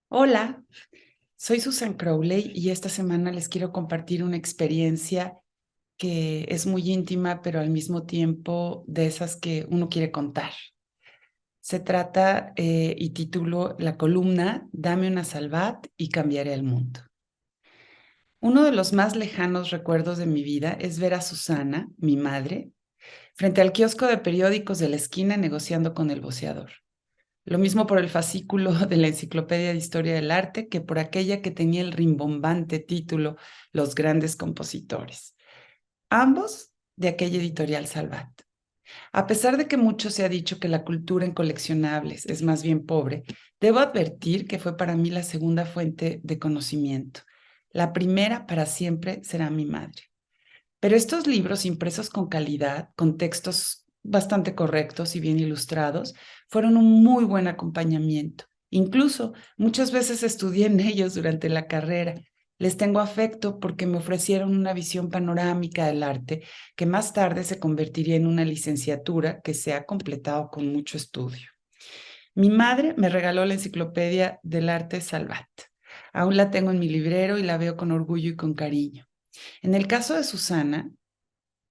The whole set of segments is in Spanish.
Hola, soy Susan Crowley y esta semana les quiero compartir una experiencia que es muy íntima, pero al mismo tiempo de esas que uno quiere contar. Se trata y titulo la columna Dame una salvat y cambiaré el mundo. Uno de los más lejanos recuerdos de mi vida es ver a Susana, mi madre, frente al kiosco de periódicos de la esquina negociando con el voceador. Lo mismo por el fascículo de la Enciclopedia de Historia del Arte que por aquella que tenía el rimbombante título Los grandes compositores. Ambos de aquella editorial Salvat. A pesar de que mucho se ha dicho que la cultura en coleccionables es más bien pobre, debo advertir que fue para mí la segunda fuente de conocimiento. La primera para siempre será mi madre. Pero estos libros impresos con calidad, con textos bastante correctos y bien ilustrados, fueron un muy buen acompañamiento. Incluso muchas veces estudié en ellos durante la carrera. Les tengo afecto porque me ofrecieron una visión panorámica del arte que más tarde se convertiría en una licenciatura que se ha completado con mucho estudio. Mi madre me regaló la enciclopedia del arte Salvat. Aún la tengo en mi librero y la veo con orgullo y con cariño. En el caso de Susana,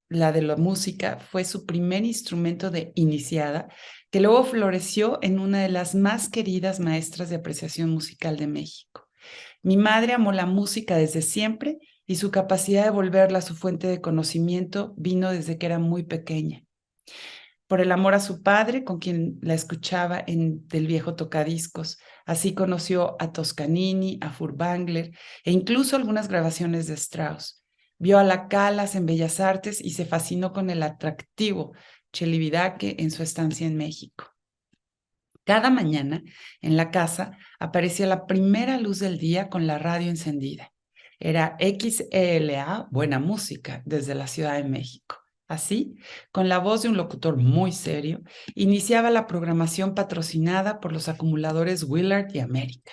la de la música fue su primer instrumento de iniciada, que luego floreció en una de las más queridas maestras de apreciación musical de México. Mi madre amó la música desde siempre y su capacidad de volverla su fuente de conocimiento vino desde que era muy pequeña. Por el amor a su padre, con quien la escuchaba en Del Viejo Tocadiscos. Así conoció a Toscanini, a Furtwängler e incluso algunas grabaciones de Strauss. Vio a la Calas en Bellas Artes y se fascinó con el atractivo Chelividache en su estancia en México. Cada mañana en la casa aparecía la primera luz del día con la radio encendida. Era XELA, buena música, desde la Ciudad de México. Así, con la voz de un locutor muy serio, iniciaba la programación patrocinada por los acumuladores Willard y América.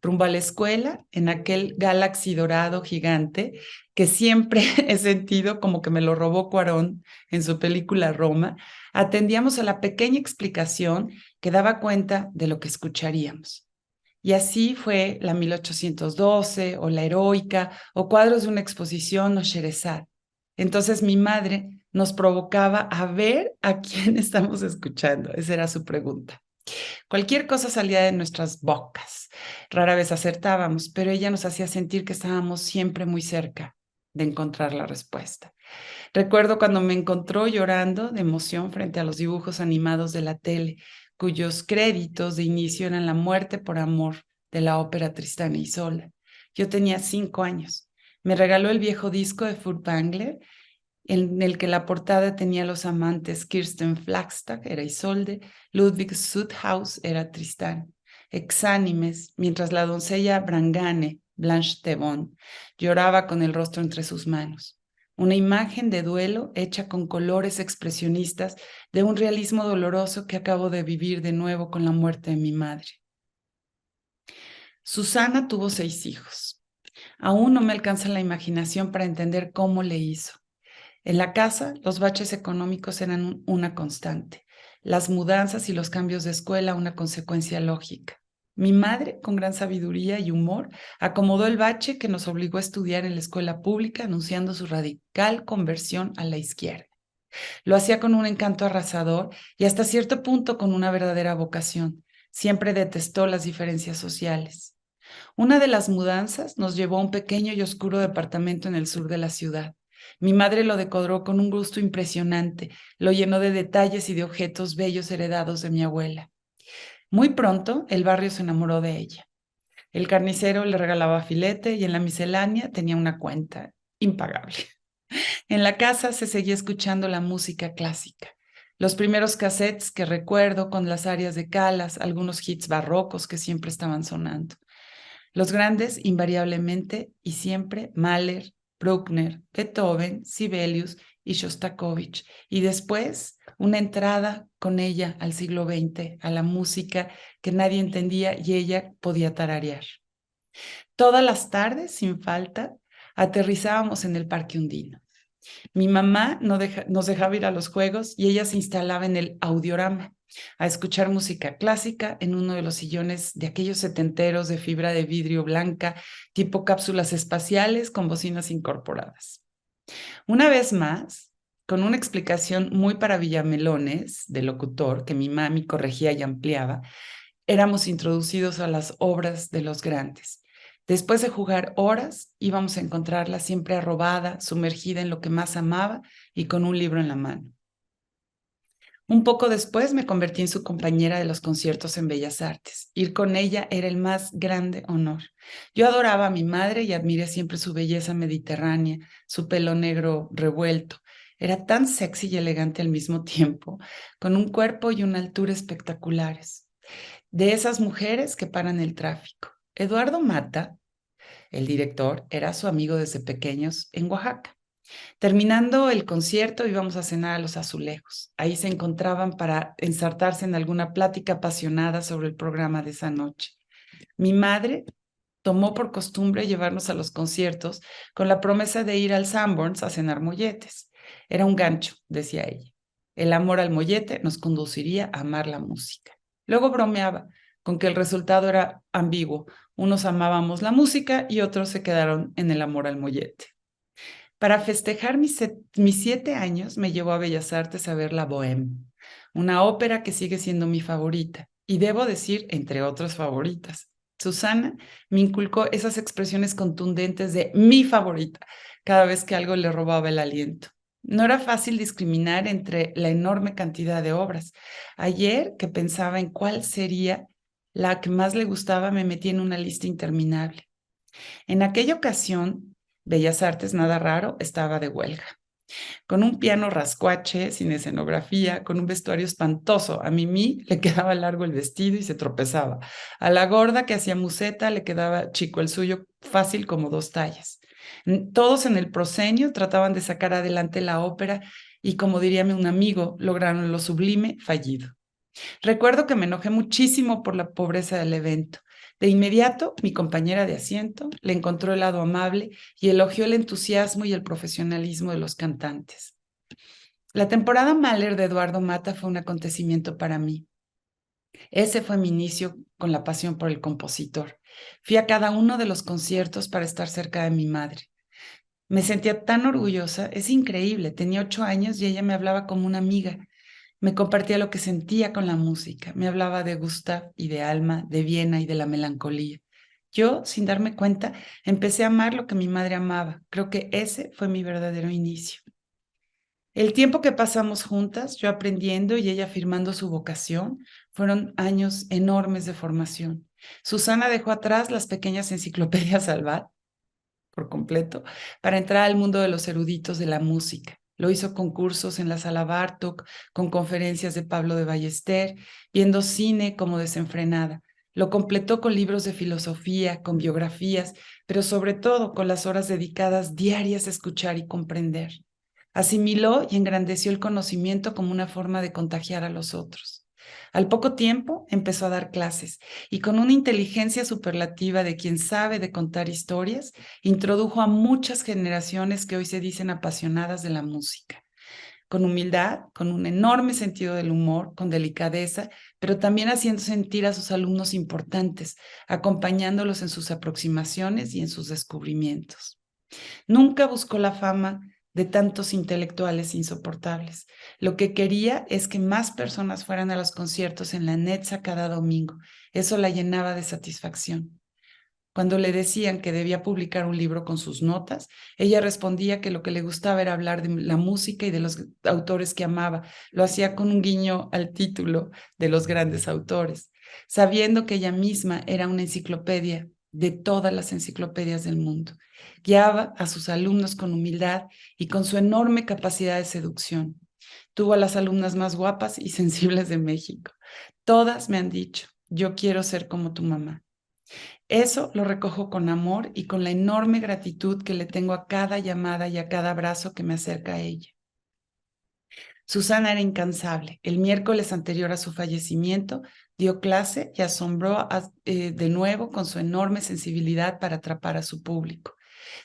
Rumbo a la escuela, en aquel Galaxy dorado gigante que siempre he sentido como que me lo robó Cuarón en su película Roma, atendíamos a la pequeña explicación que daba cuenta de lo que escucharíamos. Y así fue la 1812 o la Heroica o cuadros de una exposición o Sherezad. Entonces mi madre nos provocaba a ver a quién estamos escuchando. Esa era su pregunta. Cualquier cosa salía de nuestras bocas. Rara vez acertábamos, pero ella nos hacía sentir que estábamos siempre muy cerca de encontrar la respuesta. Recuerdo cuando me encontró llorando de emoción frente a los dibujos animados de la tele, cuyos créditos de inicio eran la muerte por amor de la ópera Tristán y Isolda. Yo tenía 5 años. Me regaló el viejo disco de Furtwängler en el que la portada tenía los amantes Kirsten Flagstad, era Isolde, Ludwig Sudhaus, era Tristán, exánimes, mientras la doncella Brangane, Blanche Thebon, lloraba con el rostro entre sus manos. Una imagen de duelo hecha con colores expresionistas de un realismo doloroso que acabo de vivir de nuevo con la muerte de mi madre. Susana tuvo 6 hijos. Aún no me alcanza la imaginación para entender cómo le hizo. En la casa, los baches económicos eran una constante, las mudanzas y los cambios de escuela una consecuencia lógica. Mi madre, con gran sabiduría y humor, acomodó el bache que nos obligó a estudiar en la escuela pública, anunciando su radical conversión a la izquierda. Lo hacía con un encanto arrasador y hasta cierto punto con una verdadera vocación. Siempre detestó las diferencias sociales. Una de las mudanzas nos llevó a un pequeño y oscuro departamento en el sur de la ciudad. Mi madre lo decoró con un gusto impresionante, lo llenó de detalles y de objetos bellos heredados de mi abuela. Muy pronto el barrio se enamoró de ella. El carnicero le regalaba filete y en la miscelánea tenía una cuenta impagable. En la casa se seguía escuchando la música clásica. Los primeros cassettes que recuerdo con las arias de Calas, algunos hits barrocos que siempre estaban sonando. Los grandes, invariablemente y siempre, Mahler, Bruckner, Beethoven, Sibelius y Shostakovich. Y después, una entrada con ella al siglo XX, a la música que nadie entendía y ella podía tararear. Todas las tardes, sin falta, aterrizábamos en el Parque Undino. Mi mamá nos dejaba ir a los juegos y ella se instalaba en el audiorama, a escuchar música clásica en uno de los sillones de aquellos setenteros de fibra de vidrio blanca, tipo cápsulas espaciales con bocinas incorporadas. Una vez más, con una explicación muy para Villamelones, del locutor, que mi mami corregía y ampliaba, éramos introducidos a las obras de los grandes. Después de jugar horas, íbamos a encontrarla siempre arrobada, sumergida en lo que más amaba y con un libro en la mano. Un poco después me convertí en su compañera de los conciertos en Bellas Artes. Ir con ella era el más grande honor. Yo adoraba a mi madre y admiré siempre su belleza mediterránea, su pelo negro revuelto. Era tan sexy y elegante al mismo tiempo, con un cuerpo y una altura espectaculares. De esas mujeres que paran el tráfico. Eduardo Mata, el director, era su amigo desde pequeños en Oaxaca. Terminando el concierto íbamos a cenar a Los Azulejos. Ahí se encontraban para ensartarse en alguna plática apasionada sobre el programa de esa noche. Mi madre tomó por costumbre llevarnos a los conciertos con la promesa de ir al Sanborns a cenar molletes. Era un gancho, decía ella. El amor al mollete nos conduciría a amar la música. Luego bromeaba con que el resultado era ambiguo. Unos amábamos la música y otros se quedaron en el amor al mollete. Para festejar mis 7 años, me llevó a Bellas Artes a ver La Bohème, una ópera que sigue siendo mi favorita, y debo decir, entre otras favoritas. Susana me inculcó esas expresiones contundentes de mi favorita cada vez que algo le robaba el aliento. No era fácil discriminar entre la enorme cantidad de obras. Ayer, que pensaba en cuál sería la que más le gustaba, me metí en una lista interminable. En aquella ocasión, Bellas Artes, nada raro, estaba de huelga, con un piano rascuache, sin escenografía, con un vestuario espantoso. A Mimi le quedaba largo el vestido y se tropezaba. A la gorda que hacía museta le quedaba chico el suyo, fácil como 2 tallas. Todos en el proscenio trataban de sacar adelante la ópera y, como diría un amigo, lograron lo sublime fallido. Recuerdo que me enojé muchísimo por la pobreza del evento. De inmediato, mi compañera de asiento le encontró el lado amable y elogió el entusiasmo y el profesionalismo de los cantantes. La temporada Mahler de Eduardo Mata fue un acontecimiento para mí. Ese fue mi inicio con la pasión por el compositor. Fui a cada uno de los conciertos para estar cerca de mi madre. Me sentía tan orgullosa, es increíble. Tenía 8 años y ella me hablaba como una amiga. Me compartía lo que sentía con la música. Me hablaba de Gustav y de Alma, de Viena y de la melancolía. Yo, sin darme cuenta, empecé a amar lo que mi madre amaba. Creo que ese fue mi verdadero inicio. El tiempo que pasamos juntas, yo aprendiendo y ella afirmando su vocación, fueron años enormes de formación. Susana dejó atrás las pequeñas enciclopedias Salvat por completo para entrar al mundo de los eruditos de la música. Lo hizo con cursos en la Sala Bartók, con conferencias de Pablo de Ballester, viendo cine como desenfrenada. Lo completó con libros de filosofía, con biografías, pero sobre todo con las horas dedicadas diarias a escuchar y comprender. Asimiló y engrandeció el conocimiento como una forma de contagiar a los otros. Al poco tiempo empezó a dar clases y con una inteligencia superlativa de quien sabe de contar historias, introdujo a muchas generaciones que hoy se dicen apasionadas de la música. Con humildad, con un enorme sentido del humor, con delicadeza, pero también haciendo sentir a sus alumnos importantes, acompañándolos en sus aproximaciones y en sus descubrimientos. Nunca buscó la fama de tantos intelectuales insoportables. Lo que quería es que más personas fueran a los conciertos en la Netza cada domingo. Eso la llenaba de satisfacción. Cuando le decían que debía publicar un libro con sus notas, ella respondía que lo que le gustaba era hablar de la música y de los autores que amaba. Lo hacía con un guiño al título de los grandes autores, sabiendo que ella misma era una enciclopedia de todas las enciclopedias del mundo. Guiaba a sus alumnos con humildad y con su enorme capacidad de seducción. Tuvo a las alumnas más guapas y sensibles de México. Todas me han dicho, yo quiero ser como tu mamá. Eso lo recojo con amor y con la enorme gratitud que le tengo a cada llamada y a cada abrazo que me acerca a ella. Susana era incansable. El miércoles anterior a su fallecimiento dio clase y asombró de nuevo con su enorme sensibilidad para atrapar a su público.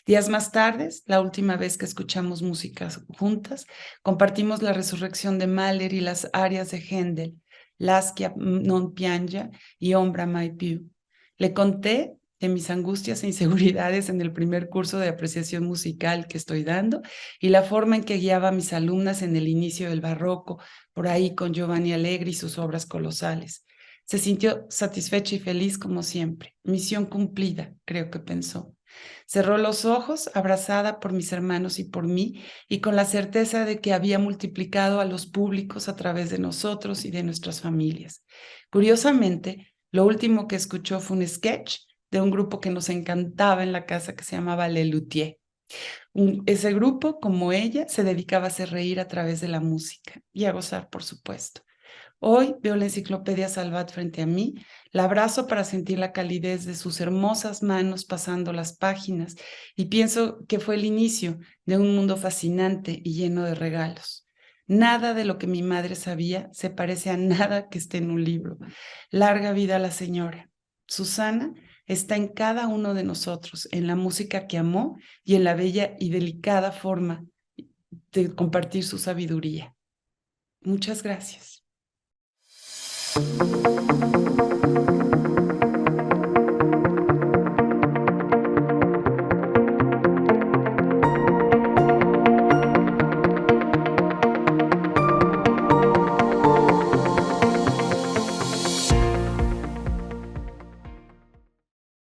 Días más tarde, la última vez que escuchamos música juntas, compartimos la resurrección de Mahler y las arias de Händel. Lascia non pianga y Ombra mai più. Le conté de mis angustias e inseguridades en el primer curso de apreciación musical que estoy dando y la forma en que guiaba a mis alumnas en el inicio del barroco, por ahí con Giovanni Allegri y sus obras colosales. Se sintió satisfecha y feliz como siempre. Misión cumplida, creo que pensó. Cerró los ojos, abrazada por mis hermanos y por mí, y con la certeza de que había multiplicado a los públicos a través de nosotros y de nuestras familias. Curiosamente, lo último que escuchó fue un sketch de un grupo que nos encantaba en la casa que se llamaba Le Luthier. Ese grupo, como ella, se dedicaba a hacer reír a través de la música y a gozar, por supuesto. Hoy veo la enciclopedia Salvat frente a mí, la abrazo para sentir la calidez de sus hermosas manos pasando las páginas y pienso que fue el inicio de un mundo fascinante y lleno de regalos. Nada de lo que mi madre sabía se parece a nada que esté en un libro. Larga vida a la señora. Susana está en cada uno de nosotros, en la música que amó y en la bella y delicada forma de compartir su sabiduría. Muchas gracias.